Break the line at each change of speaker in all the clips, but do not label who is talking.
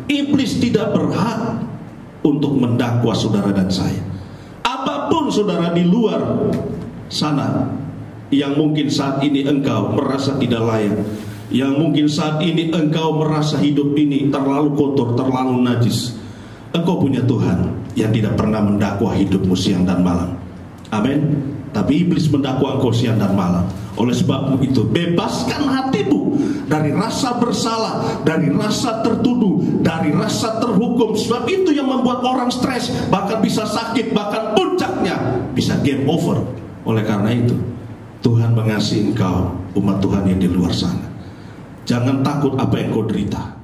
Iblis tidak berhak untuk mendakwa saudara dan saya. Apapun saudara di luar sana yang mungkin saat ini engkau merasa tidak layak, yang mungkin saat ini engkau merasa hidup ini terlalu kotor, terlalu najis, engkau punya Tuhan yang tidak pernah mendakwa hidupmu siang dan malam. Amin. Tapi iblis mendakwa engkau siang dan malam. Oleh sebab itu, bebaskan hatimu dari rasa bersalah, dari rasa tertuduh, dari rasa terhukum. Sebab itu yang membuat orang stres, bahkan bisa sakit, bahkan puncaknya bisa game over. Oleh karena itu, Tuhan mengasihi engkau, umat Tuhan yang di luar sana. Jangan takut apa yang kau derita.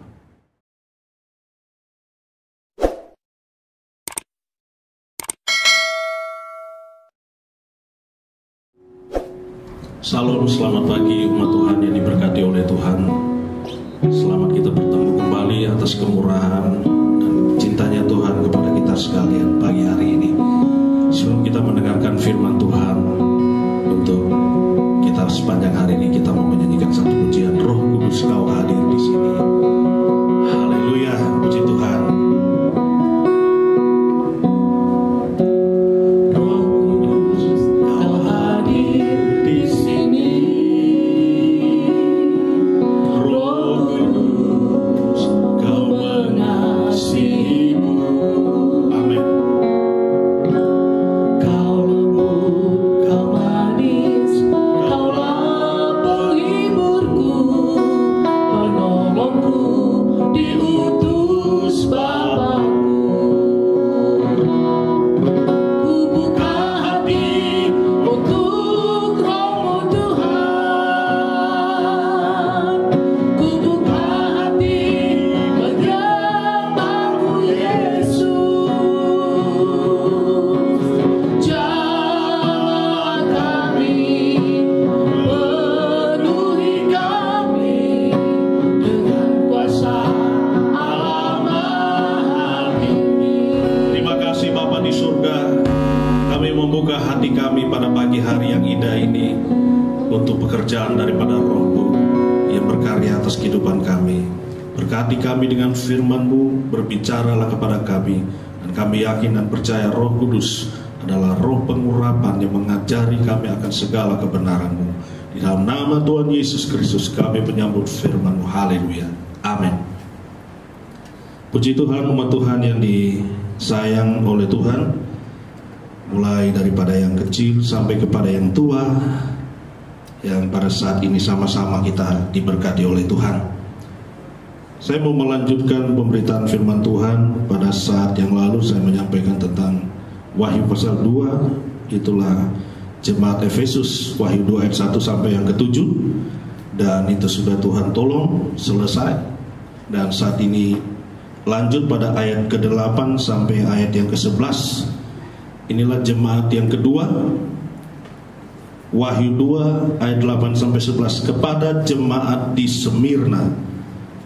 Salam, selamat pagi umat Tuhan yang diberkati oleh Tuhan. Selamat kita bertemu kembali atas kemurahan dan cintanya Tuhan kepada kita sekalian pagi hari ini. Sebelum kita mendengarkan firman Tuhan, untuk kita sepanjang hari ini kita mau menyanyikan satu pujian. Roh Kudus Kau hadir di sini. Haleluya, puji Tuhan. Firman-Mu, berbicaralah kepada kami, dan kami yakin dan percaya Roh Kudus adalah roh pengurapan yang mengajari kami akan segala kebenaran-Mu. Di dalam nama Tuhan Yesus Kristus kami menyambut firman-Mu. Haleluya. Amin. Puji Tuhan, umat Tuhan yang disayang oleh Tuhan, mulai daripada yang kecil sampai kepada yang tua, yang pada saat ini sama-sama kita diberkati oleh Tuhan. Saya mau melanjutkan pemberitaan firman Tuhan. Pada saat yang lalu saya menyampaikan tentang Wahyu pasal 2, itulah jemaat Efesus, Wahyu 2 ayat 1 sampai yang ke-7. Dan itu sudah Tuhan tolong selesai. Dan saat ini lanjut pada ayat ke-8 sampai ayat yang ke-11. Inilah jemaat yang kedua, Wahyu 2 ayat 8 sampai 11. Kepada jemaat di Smyrna,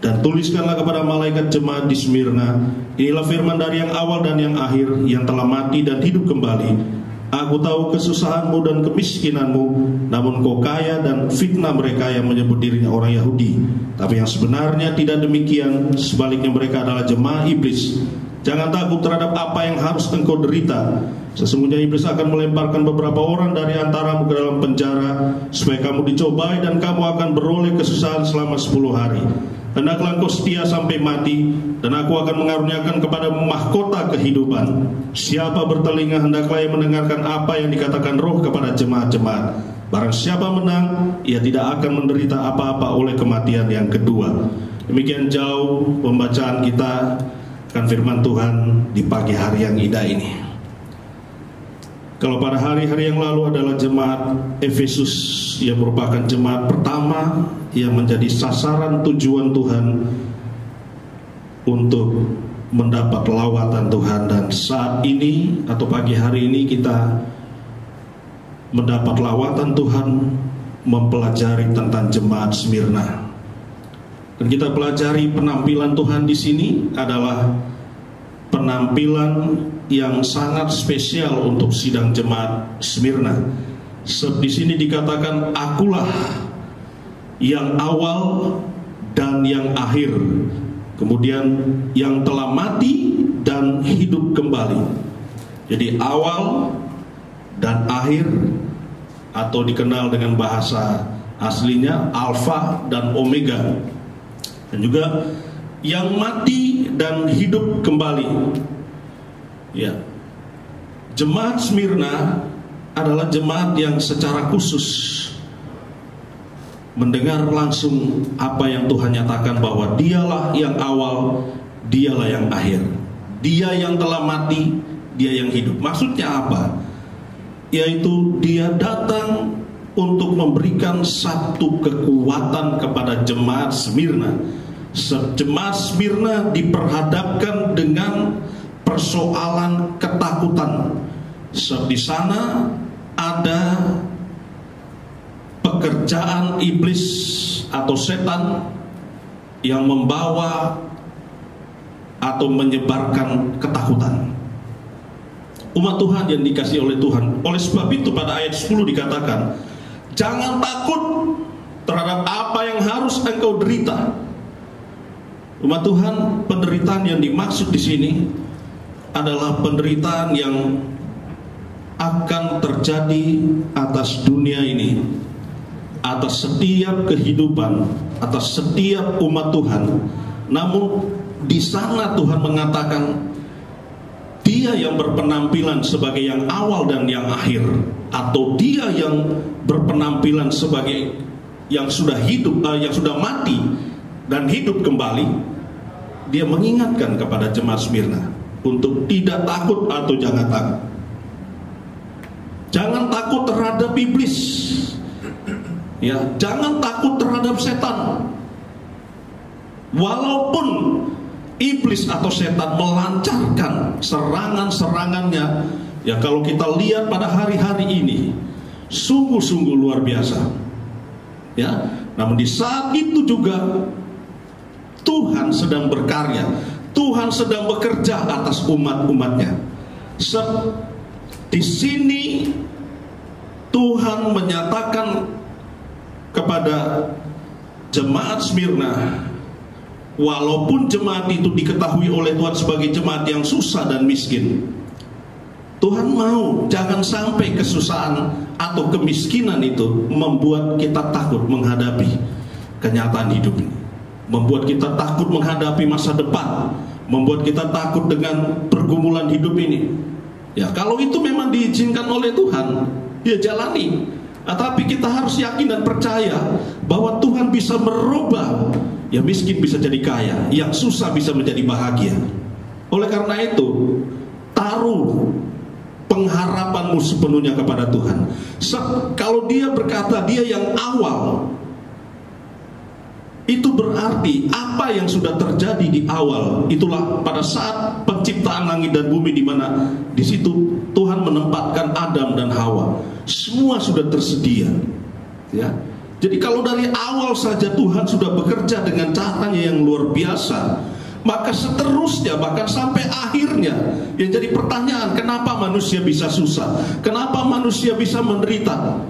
dan tuliskanlah kepada malaikat jemaat di Smyrna, inilah firman dari yang awal dan yang akhir, yang telah mati dan hidup kembali. Aku tahu kesusahanmu dan kemiskinanmu, namun kau kaya, dan fitnah mereka yang menyebut dirinya orang Yahudi, tapi yang sebenarnya tidak demikian. Sebaliknya mereka adalah jemaah iblis. Jangan takut terhadap apa yang harus engkau derita. Sesungguhnya iblis akan melemparkan beberapa orang dari antaramu ke dalam penjara, supaya kamu dicobai dan kamu akan beroleh kesusahan selama 10 hari. Hendaklah engkau setia sampai mati, dan aku akan mengaruniakan kepada mahkota kehidupan. Siapa bertelinga, hendaklah ia mendengarkan apa yang dikatakan Roh kepada jemaat-jemaat. Barang siapa menang, ia tidak akan menderita apa-apa oleh kematian yang kedua. Demikian jauh pembacaan kita akan firman Tuhan di pagi hari yang indah ini. Kalau pada hari-hari yang lalu adalah jemaat Efesus yang merupakan jemaat pertama yang menjadi sasaran tujuan Tuhan untuk mendapat lawatan Tuhan, dan saat ini atau pagi hari ini kita mendapat lawatan Tuhan mempelajari tentang jemaat Smyrna. Dan kita pelajari penampilan Tuhan di sini adalah penampilan yang sangat spesial untuk sidang jemaat Smyrna. Di sini dikatakan, akulah yang awal dan yang akhir. kemudian yang telah mati dan hidup kembali. Jadi awal dan akhir, atau dikenal dengan bahasa aslinya Alfa dan Omega. Dan juga yang mati dan hidup kembali. Ya. Jemaat Smyrna adalah jemaat yang secara khusus mendengar langsung apa yang Tuhan nyatakan, bahwa dialah yang awal, dialah yang akhir, dia yang telah mati, dia yang hidup. Maksudnya apa? Yaitu dia datang untuk memberikan satu kekuatan kepada jemaat Smyrna. Jemaat Smyrna diperhadapkan dengan persoalan ketakutan. Di sana ada pekerjaan iblis atau setan yang membawa atau menyebarkan ketakutan. Umat Tuhan yang dikasihi oleh Tuhan, oleh sebab itu pada ayat 10 dikatakan, jangan takut terhadap apa yang harus engkau derita. Umat Tuhan, penderitaan yang dimaksud di sini adalah penderitaan yang akan terjadi atas dunia ini, atas setiap kehidupan, atas setiap umat Tuhan. Namun di sana Tuhan mengatakan, dia yang berpenampilan sebagai yang awal dan yang akhir, atau dia yang berpenampilan sebagai yang sudah hidup, yang sudah mati dan hidup kembali, dia mengingatkan kepada jemaat Smyrna untuk tidak takut atau jangan takut. Jangan takut terhadap iblis. Ya, jangan takut terhadap setan. Walaupun iblis atau setan melancarkan serangan-serangannya, ya kalau kita lihat pada hari-hari ini sungguh-sungguh luar biasa. Ya, namun di saat itu juga Tuhan sedang berkarya, Tuhan sedang bekerja atas umat-umatnya. Di sini Tuhan menyatakan kepada jemaat Smyrna, walaupun jemaat itu diketahui oleh Tuhan sebagai jemaat yang susah dan miskin, Tuhan mau jangan sampai kesusahan atau kemiskinan itu membuat kita takut menghadapi kenyataan hidup ini, membuat kita takut menghadapi masa depan, membuat kita takut dengan pergumulan hidup ini. Ya, kalau itu memang diizinkan oleh Tuhan, ya jalani. Tapi kita harus yakin dan percaya bahwa Tuhan bisa merubah. Ya, miskin bisa jadi kaya, yang susah bisa menjadi bahagia. Oleh karena itu, taruh pengharapanmu sepenuhnya kepada Tuhan. Kalau dia berkata dia yang awal, itu berarti apa yang sudah terjadi di awal itulah pada saat penciptaan langit dan bumi, di mana di situ Tuhan menempatkan Adam dan Hawa. Semua sudah tersedia. Ya. Jadi kalau dari awal saja Tuhan sudah bekerja dengan caranya yang luar biasa, maka seterusnya bahkan sampai akhirnya, yang jadi pertanyaan, kenapa manusia bisa susah? Kenapa manusia bisa menderita?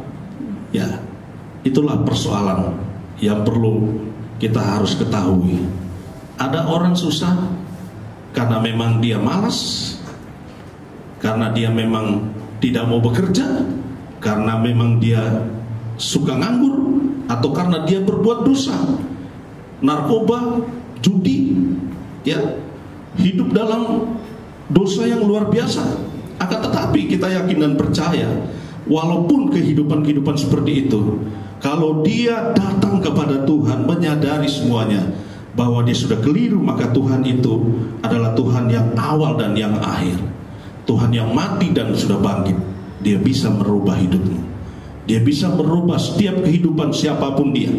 Ya, itulah persoalan yang perlu kita harus ketahui. Ada orang susah karena memang dia malas, karena dia memang tidak mau bekerja, karena memang dia suka nganggur, atau karena dia berbuat dosa, narkoba, judi, ya, hidup dalam dosa yang luar biasa. Akan tetapi kita yakin dan percaya, walaupun kehidupan-kehidupan seperti itu, kalau dia datang kepada Tuhan, menyadari semuanya bahwa dia sudah keliru, maka Tuhan itu adalah Tuhan yang awal dan yang akhir, Tuhan yang mati dan sudah bangkit. Dia bisa merubah hidupmu, dia bisa merubah setiap kehidupan siapapun dia.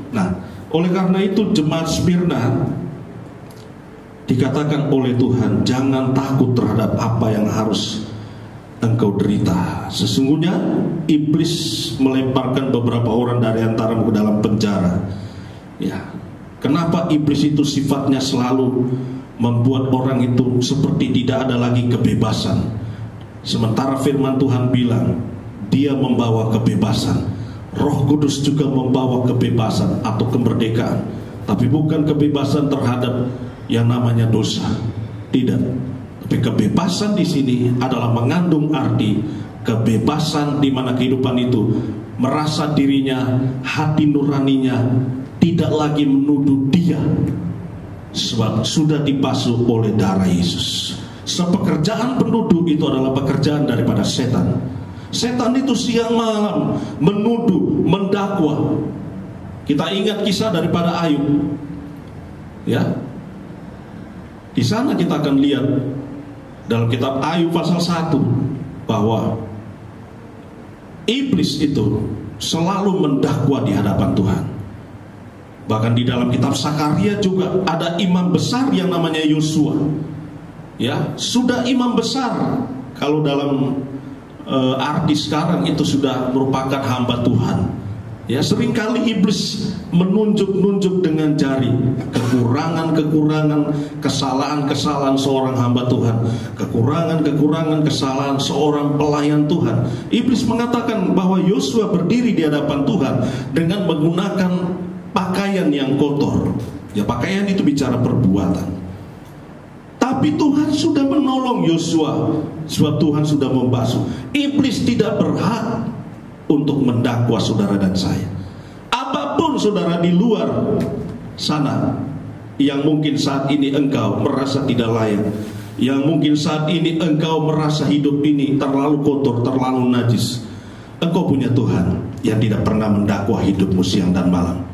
Nah, oleh karena itu jemaat Smyrna dikatakan oleh Tuhan, jangan takut terhadap apa yang harus engkau derita. Sesungguhnya iblis melemparkan beberapa orang dari antaramu ke dalam penjara. Ya, kenapa iblis itu sifatnya selalu membuat orang itu seperti tidak ada lagi kebebasan, sementara firman Tuhan bilang dia membawa kebebasan. Roh Kudus juga membawa kebebasan atau kemerdekaan, tapi bukan kebebasan terhadap yang namanya dosa. Tidak. Tapi kebebasan di sini adalah mengandung arti kebebasan di mana kehidupan itu merasa dirinya, hati nuraninya tidak lagi menuduh dia, sebab sudah dibasuh oleh darah Yesus. Sepekerjaan penuduh itu adalah pekerjaan daripada setan. Setan itu siang malam menuduh, mendakwa. Kita ingat kisah daripada Ayub, ya. Di sana kita akan lihat dalam kitab Ayub pasal 1 bahwa iblis itu selalu mendakwa di hadapan Tuhan. Bahkan di dalam kitab Sakaria juga ada imam besar yang namanya Yosua. Ya, sudah imam besar. Kalau dalam arti sekarang itu sudah merupakan hamba Tuhan. Ya, seringkali iblis menunjuk-nunjuk dengan jari kekurangan-kekurangan, kesalahan-kesalahan seorang hamba Tuhan, kekurangan-kekurangan, kesalahan seorang pelayan Tuhan. Iblis mengatakan bahwa Yosua berdiri di hadapan Tuhan dengan menggunakan pakaian yang kotor. Ya, pakaian itu bicara perbuatan. Tapi Tuhan sudah menolong Yosua, sebab Tuhan sudah membasuh. Iblis tidak berhak untuk mendakwa saudara dan saya. Apapun saudara di luar sana yang mungkin saat ini engkau merasa tidak layak, yang mungkin saat ini engkau merasa hidup ini terlalu kotor, terlalu najis, engkau punya Tuhan yang tidak pernah mendakwa hidupmu siang dan malam.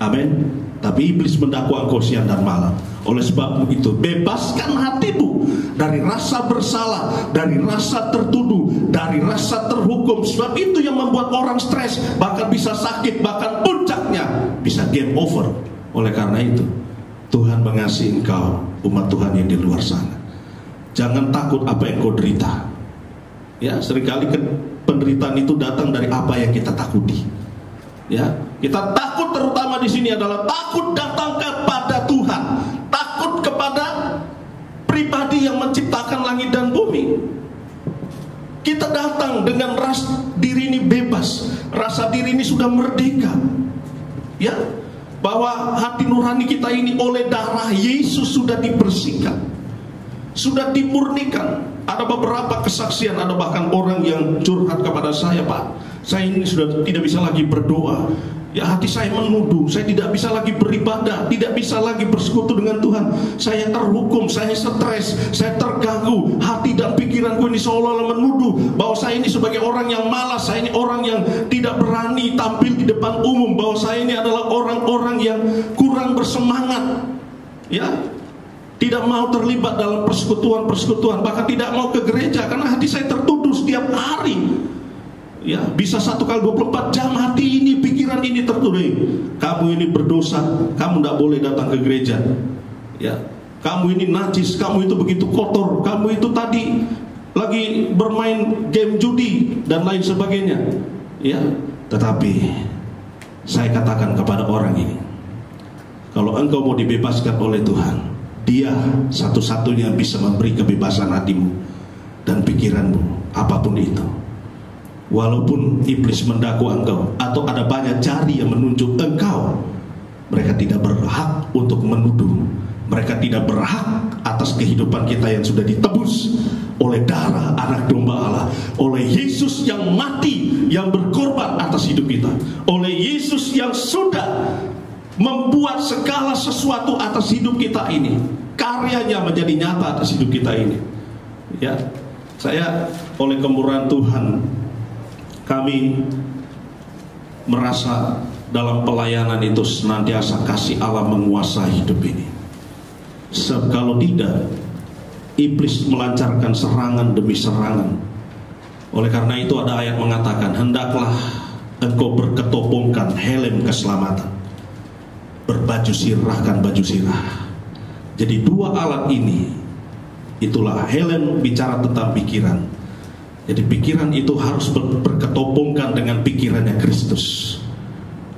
Amin. Tapi iblis mendakwa engkau siang dan malam. Oleh sebab itu, bebaskan hatimu dari rasa bersalah, dari rasa tertuduh, dari rasa terhukum. Sebab itu yang membuat orang stres, bahkan bisa sakit, bahkan puncaknya bisa game over. Oleh karena itu, Tuhan mengasihi engkau, umat Tuhan yang di luar sana. Jangan takut apa yang kau derita. Ya, seringkali penderitaan itu datang dari apa yang kita takuti. Ya, kita takut terutama di sini adalah takut datang kepada Tuhan, takut kepada pribadi yang menciptakan langit dan bumi. Kita datang dengan rasa diri ini bebas, rasa diri ini sudah merdeka. Ya, bahwa hati nurani kita ini oleh darah Yesus sudah dibersihkan, sudah dimurnikan. Ada beberapa kesaksian, ada bahkan orang yang curhat kepada saya, Pak, saya ini sudah tidak bisa lagi berdoa. Ya, hati saya menuduh, saya tidak bisa lagi beribadah, tidak bisa lagi bersekutu dengan Tuhan. Saya terhukum, saya stres, saya terganggu. Hati dan pikiranku ini seolah-olah menuduh bahwa saya ini sebagai orang yang malas, saya ini orang yang tidak berani tampil di depan umum, bahwa saya ini adalah orang-orang yang kurang bersemangat. Ya, tidak mau terlibat dalam persekutuan-persekutuan, bahkan tidak mau ke gereja karena hati saya tertuduh setiap hari. Ya, bisa 1 kali 24 jam hati ini, pikiran ini tertuduh. Kamu ini berdosa, kamu tidak boleh datang ke gereja. Ya, kamu ini najis, kamu itu begitu kotor, kamu itu tadi lagi bermain game judi dan lain sebagainya. Ya, tetapi saya katakan kepada orang ini, kalau engkau mau dibebaskan oleh Tuhan, Dia satu-satunya bisa memberi kebebasan hatimu dan pikiranmu, apapun itu. Walaupun iblis mendakwa engkau atau ada banyak jari yang menunjuk engkau, mereka tidak berhak untuk menuduh. Mereka tidak berhak atas kehidupan kita yang sudah ditebus oleh darah anak domba Allah, oleh Yesus yang mati, yang berkorban atas hidup kita, oleh Yesus yang sudah membuat segala sesuatu atas hidup kita ini. Karyanya menjadi nyata atas hidup kita ini. Ya, saya oleh kemurahan Tuhan, kami merasa dalam pelayanan itu senantiasa kasih Allah menguasai hidup ini. Sebab kalau tidak, iblis melancarkan serangan demi serangan. Oleh karena itu ada ayat mengatakan, hendaklah engkau berketopongkan helm keselamatan, berbaju sirahkan baju sirah. Jadi dua alat ini, itulah helm bicara tentang pikiran. Jadi pikiran itu harus berketopongkan dengan pikirannya Kristus.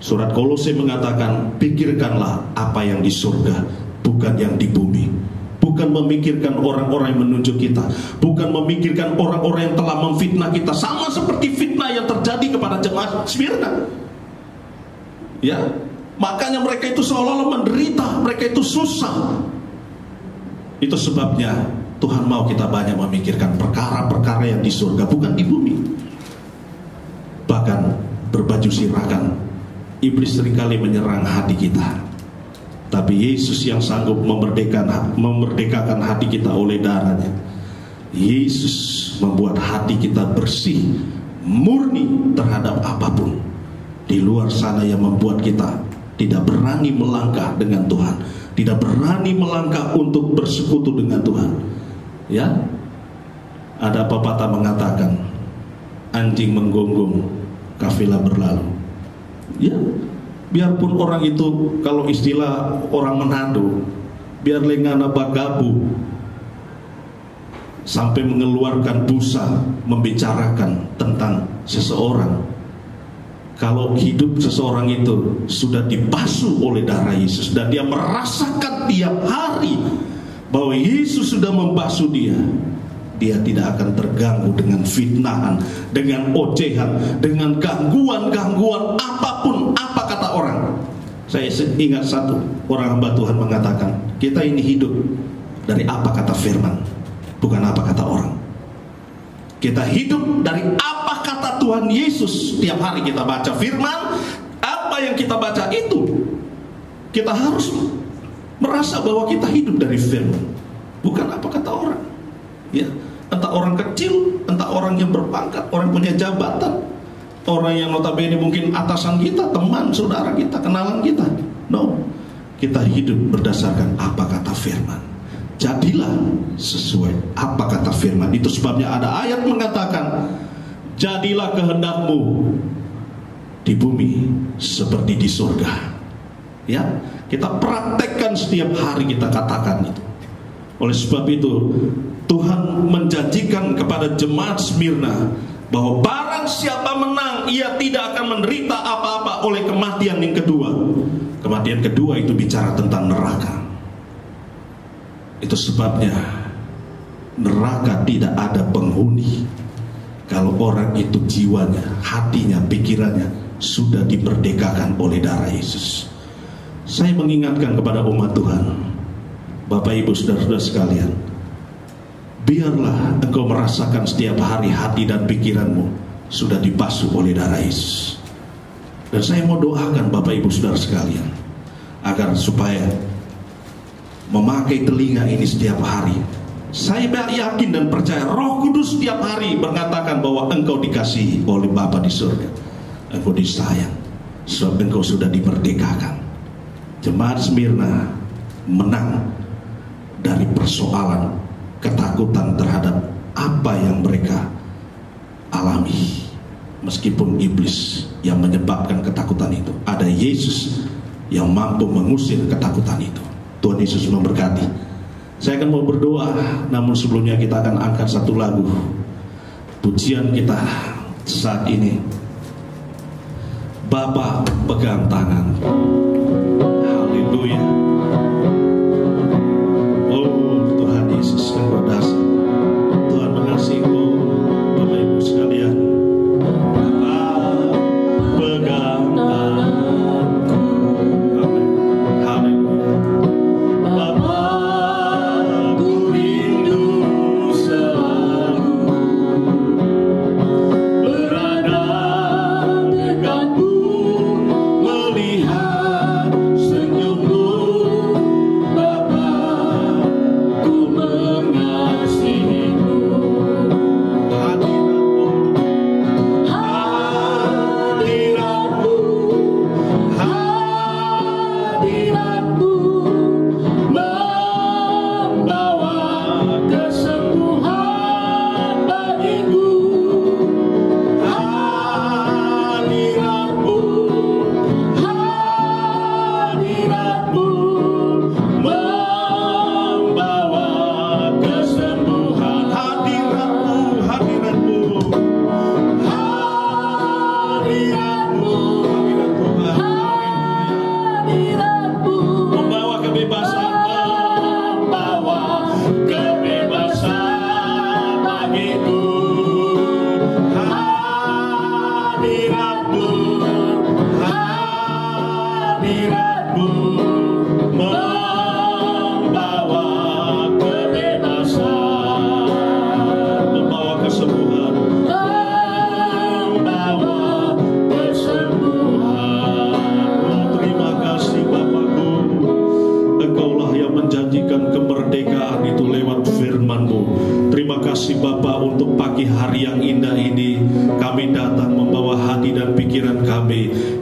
Surat Kolose mengatakan, pikirkanlah apa yang di surga, bukan yang di bumi. Bukan memikirkan orang-orang yang menunjuk kita, bukan memikirkan orang-orang yang telah memfitnah kita, sama seperti fitnah yang terjadi kepada jemaat Smyrna. Ya, makanya mereka itu seolah-olah menderita, mereka itu susah. Itu sebabnya Tuhan mau kita banyak memikirkan perkara-perkara yang di surga, bukan di bumi. Bahkan berbaju sirakan, iblis seringkali menyerang hati kita. Tapi Yesus yang sanggup memerdekakan hati kita oleh darahnya. Yesus membuat hati kita bersih, murni terhadap apapun di luar sana yang membuat kita tidak berani melangkah dengan Tuhan, tidak berani melangkah untuk bersekutu dengan Tuhan. Ya, ada pepatah mengatakan, anjing menggonggong, kafilah berlalu. Ya, biarpun orang itu, kalau istilah orang Manado, biar lengana bagabu, sampai mengeluarkan busa membicarakan tentang seseorang. Kalau hidup seseorang itu sudah dibasuh oleh darah Yesus dan dia merasakan tiap hari bahwa Yesus sudah membasuh dia, dia tidak akan terganggu dengan fitnahan, dengan ocehan, dengan gangguan-gangguan apapun, apa kata orang. Saya ingat satu orang hamba Tuhan mengatakan, kita ini hidup dari apa kata firman, bukan apa kata orang. Kita hidup dari apa kata Tuhan Yesus. Tiap hari kita baca firman, apa yang kita baca itu kita harus merasa bahwa kita hidup dari firman, bukan apa kata orang. Ya, entah orang kecil, entah orang yang berpangkat, orang punya jabatan, orang yang notabene mungkin atasan kita, teman, saudara kita, kenalan kita. No, kita hidup berdasarkan apa kata firman. Jadilah sesuai apa kata firman. Itu sebabnya ada ayat mengatakan, jadilah kehendakmu di bumi seperti di surga. Ya, kita praktekkan setiap hari, kita katakan itu. Oleh sebab itu Tuhan menjanjikan kepada jemaat Smyrna bahwa barang siapa menang, ia tidak akan menderita apa-apa oleh kematian yang kedua. Kematian kedua itu bicara tentang neraka. Itu sebabnya neraka tidak ada penghuni kalau orang itu jiwanya, hatinya, pikirannya sudah dimerdekakan oleh darah Yesus. Saya mengingatkan kepada umat Tuhan, Bapak Ibu saudara-saudara sekalian, biarlah engkau merasakan setiap hari hati dan pikiranmu sudah dibasuh oleh darah Yesus. Dan saya mau doakan Bapak Ibu saudara sekalian, agar supaya memakai telinga ini setiap hari. Saya yakin dan percaya Roh Kudus setiap hari mengatakan bahwa engkau dikasihi oleh Bapa di surga, engkau disayang, sebab engkau sudah dimerdekakan. Jemaat Smyrna menang dari persoalan ketakutan terhadap apa yang mereka alami. Meskipun iblis yang menyebabkan ketakutan itu, ada Yesus yang mampu mengusir ketakutan itu. Tuhan Yesus memberkati. Saya akan mau berdoa, namun sebelumnya kita akan angkat satu lagu pujian kita saat ini. Bapa pegang tangan. Haleluya. Oh Tuhan Yesus, engkau dasar. Tuhan mengasihi engkau, Bapak Ibu sekalian. Bapa pegang tanganku. Haleluya. Bapa ku rindu selalu berada dekatmu, melihat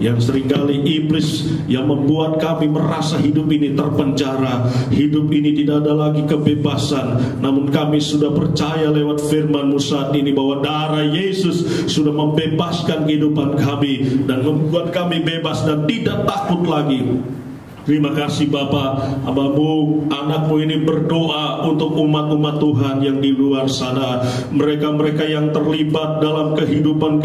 yang seringkali iblis yang membuat kami merasa hidup ini terpenjara, hidup ini tidak ada lagi kebebasan. Namun kami sudah percaya lewat firman-Mu saat ini bahwa darah Yesus sudah membebaskan kehidupan kami dan membuat kami bebas dan tidak takut lagi. Terima kasih Bapa, Hamba-Mu, anak-Mu ini berdoa untuk umat-umat Tuhan yang di luar sana, mereka-mereka yang terlibat dalam kehidupan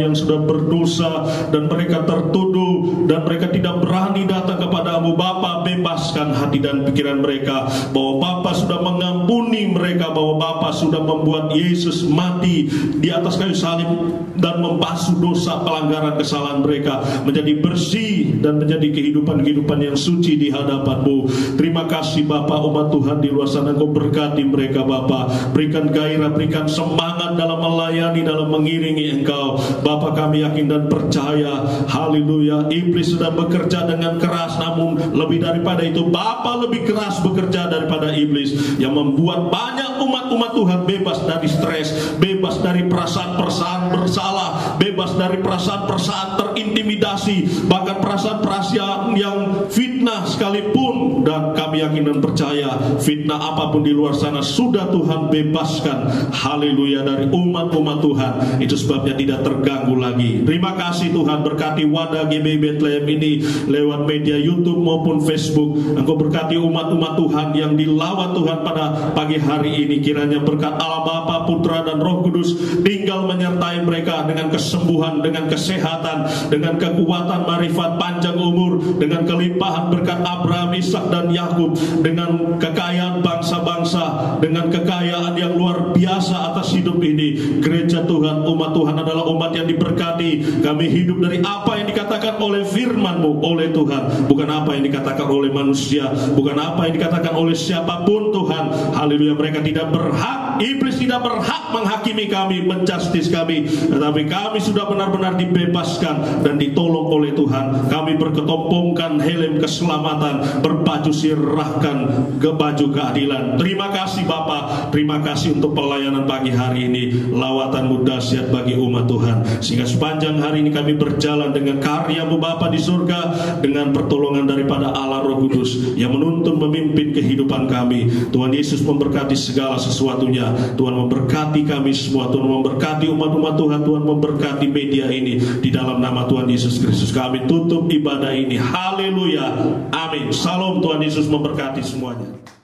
yang sudah berdosa dan mereka tertuduh dan mereka tidak berani datang kepada-Mu. Bapa, bebaskan hati dan pikiran mereka bahwa Bapa sudah mengampuni mereka, bahwa Bapa sudah membuat Yesus mati di atas kayu salib dan membasuh dosa pelanggaran kesalahan mereka menjadi bersih dan menjadi kehidupan-kehidupan yang suci di hadapan-Mu. Terima kasih Bapa, umat Tuhan di luar sana, Engkau berkati mereka Bapa, berikan gairah, berikan semangat dalam melayani, dalam mengiringi Engkau Bapa. Kami yakin dan percaya, haleluya, iblis sudah bekerja dengan keras, namun lebih daripada itu Bapa lebih keras bekerja daripada iblis yang membuat banyak umat-umat Tuhan bebas dari stres, bebas dari perasaan-perasaan bersalah, bebas dari perasaan-perasaan terintimidasi, bahkan perasaan-perasaan yang fitnah sekalipun. Dan kami yakin dan percaya fitnah apapun di luar sana sudah Tuhan bebaskan, haleluya, dari umat-umat Tuhan. Itu sebabnya tidak terganggu lagi. Terima kasih Tuhan, berkati wadah GBI Bethlehem ini lewat media YouTube maupun Facebook. Engkau berkati umat-umat Tuhan yang dilawat Tuhan pada pagi hari ini. Kiranya berkat Allah Bapa, Putra dan Roh Kudus tinggal menyertai mereka dengan kesembuhan, dengan kesehatan, dengan kekuatan, marifat, panjang umur, dengan kelimpahan berkat Abraham, Ishak dan Yakub, dengan kekayaan bangsa-bangsa, dengan kekayaan yang luar biasa atas hidup ini. Gereja Tuhan, umat Tuhan adalah umat yang diberkati. Kami hidup dari apa yang dikatakan oleh firman-Mu, oleh Tuhan, bukan apa yang dikatakan oleh manusia, bukan apa yang dikatakan oleh siapapun Tuhan. Haleluya, mereka tidak berhak, iblis tidak berhak menghakimi kami, menjustis kami, tetapi kami sudah benar-benar dibebaskan dan ditolong oleh Tuhan. Kami berketompongkan helm keselamatan, berbaju sirahkan ke baju keadilan. Terima kasih Bapa, terima kasih untuk pelayanan pagi hari ini, lawatan-Mu dahsyat bagi umat Tuhan, sehingga sepanjang hari ini kami berjalan dengan karya-Mu Bapa di surga, dengan pertolongan daripada Allah Roh Kudus yang menuntun memimpin kehidupan kami. Tuhan Yesus memberkati segala sesuatunya. Tuhan memberkati kami semua, Tuhan memberkati umat-umat Tuhan, Tuhan memberkati media ini. Di dalam nama Tuhan Yesus Kristus kami tutup ibadah ini. Haleluya, amin. Salam, Tuhan Yesus memberkati semuanya.